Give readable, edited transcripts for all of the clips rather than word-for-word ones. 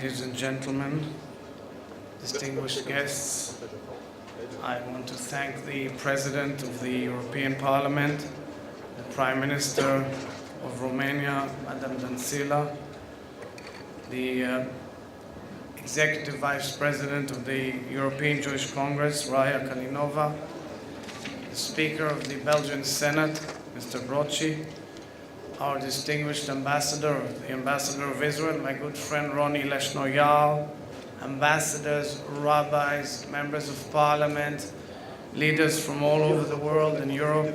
ladies and gentlemen, distinguished guests, I want to thank the President of the European Parliament, the Prime Minister of Romania, Madam Dăncilă, the Executive Vice President of the European Jewish Congress, Raya Kalinova, the Speaker of the Belgian Senate, Mr. Brocci, our distinguished ambassador, the Ambassador of Israel, my good friend Ronnie Leshnoyal, ambassadors, rabbis, members of parliament, leaders from all over the world in Europe.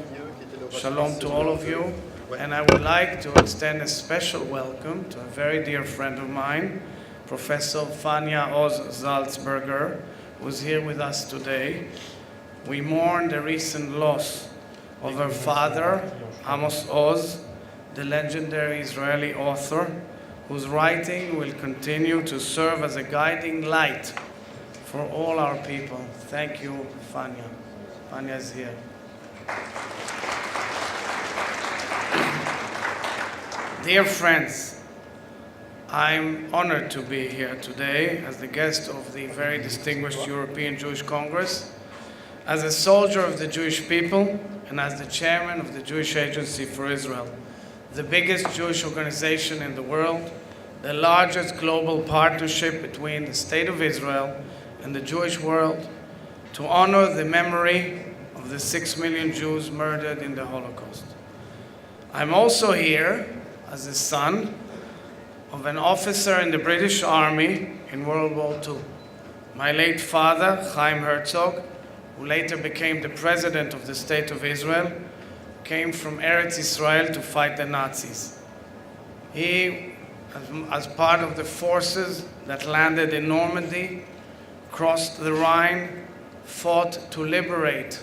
Shalom to all of you. And I would like to extend a special welcome to a very dear friend of mine, Professor Fania Oz Salzberger, who's here with us today. We mourn the recent loss of her father, Amos Oz, the legendary Israeli author, whose writing will continue to serve as a guiding light for all our people. Thank you, Fania. Fania is here. Dear friends, I'm honored to be here today as the guest of the very distinguished European Jewish Congress, as a soldier of the Jewish people, and as the chairman of the Jewish Agency for Israel, the biggest Jewish organization in the world, the largest global partnership between the State of Israel and the Jewish world, to honor the memory of the 6 million Jews murdered in the Holocaust. I'm also here as the son of an officer in the British Army in World War II. My late father, Chaim Herzog, who later became the president of the State of Israel, came from Eretz Israel to fight the Nazis. He, as part of the forces that landed in Normandy, crossed the Rhine, fought to liberate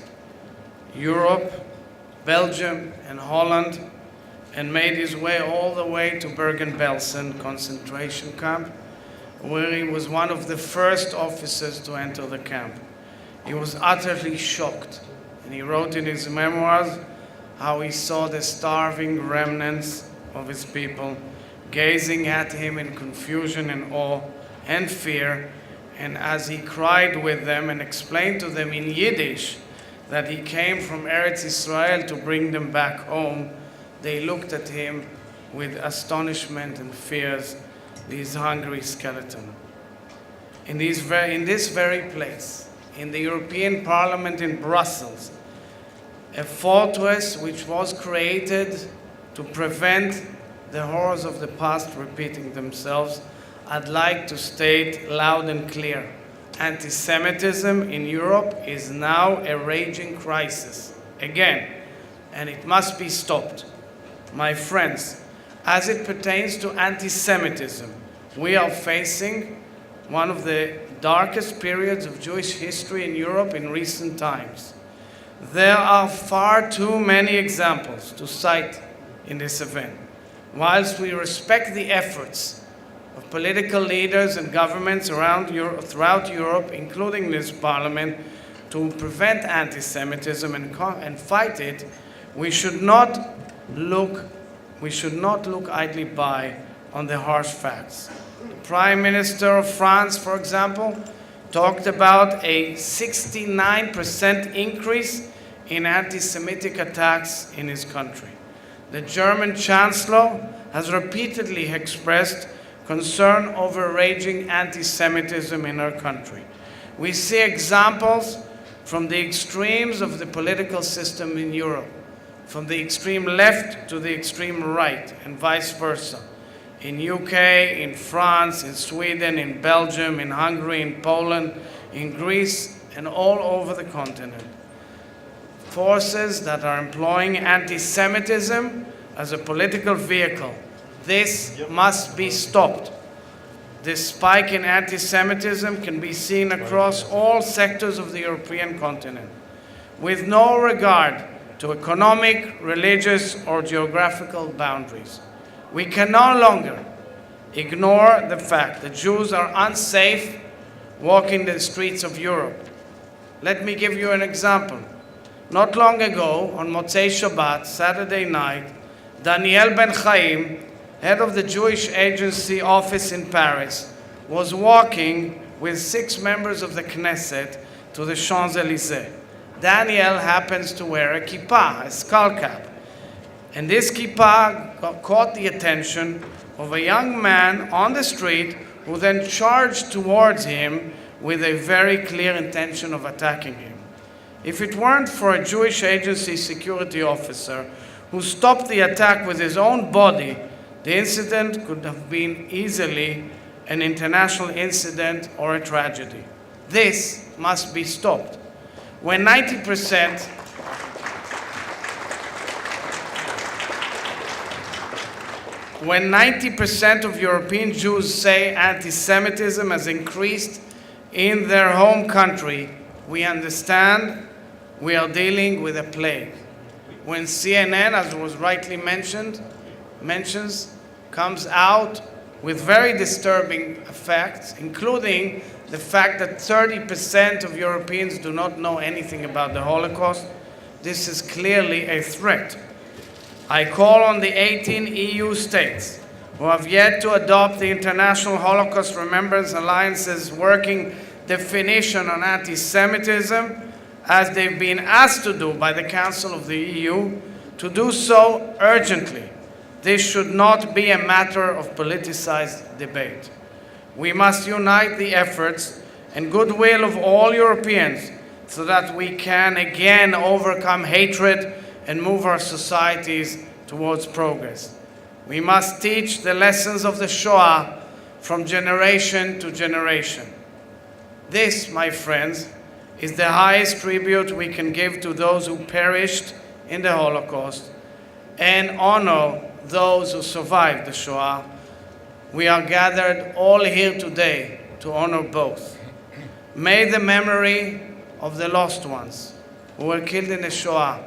Europe, Belgium, and Holland, and made his way all the way to Bergen-Belsen concentration camp, where he was one of the first officers to enter the camp. He was utterly shocked, and he wrote in his memoirs how he saw the starving remnants of his people gazing at him in confusion and awe and fear, and as he cried with them and explained to them in Yiddish that he came from Eretz Israel to bring them back home, they looked at him with astonishment and fears, this hungry skeleton. In this very place, in the European Parliament in Brussels, a fortress which was created to prevent the horrors of the past repeating themselves, I'd like to state loud and clear, anti-Semitism in Europe is now a raging crisis, again, and it must be stopped. My friends, as it pertains to anti-Semitism, we are facing one of the darkest periods of Jewish history in Europe in recent times. There are far too many examples to cite in this event. Whilst we respect the efforts of political leaders and governments throughout Europe, including this Parliament, to prevent anti-Semitism and fight it, we should not look idly by on the harsh facts. The Prime Minister of France, for example, talked about a 69% increase in anti-Semitic attacks in his country. The German Chancellor has repeatedly expressed concern over raging anti-Semitism in her country. We see examples from the extremes of the political system in Europe, from the extreme left to the extreme right, and vice versa. In UK, in France, in Sweden, in Belgium, in Hungary, in Poland, in Greece, and all over the continent. Forces that are employing anti-Semitism as a political vehicle. This must be stopped. This spike in anti-Semitism can be seen across all sectors of the European continent, with no regard to economic, religious, or geographical boundaries. We can no longer ignore the fact that Jews are unsafe walking the streets of Europe. Let me give you an example. Not long ago, on Motzei Shabbat, Saturday night, Daniel Ben Chaim, head of the Jewish Agency office in Paris, was walking with 6 members of the Knesset to the Champs-Élysées. Daniel happens to wear a kippah, a skull cap. And this kippah caught the attention of a young man on the street who then charged towards him with a very clear intention of attacking him. If it weren't for a Jewish agency security officer who stopped the attack with his own body, the incident could have been easily an international incident or a tragedy. This must be stopped. When 90% of European Jews say anti-Semitism has increased in their home country, we understand we are dealing with a plague. When CNN, as was rightly comes out with very disturbing facts, including the fact that 30% of Europeans do not know anything about the Holocaust, this is clearly a threat. I call on the 18 EU states who have yet to adopt the International Holocaust Remembrance Alliance's working definition on anti-Semitism, as they've been asked to do by the Council of the EU, to do so urgently. This should not be a matter of politicized debate. We must unite the efforts and goodwill of all Europeans so that we can again overcome hatred and move our societies towards progress. We must teach the lessons of the Shoah from generation to generation. This, my friends, is the highest tribute we can give to those who perished in the Holocaust and honor those who survived the Shoah. We are gathered all here today to honor both. May the memory of the lost ones who were killed in the Shoah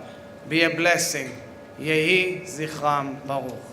be a blessing. Yehi Zichram Baruch.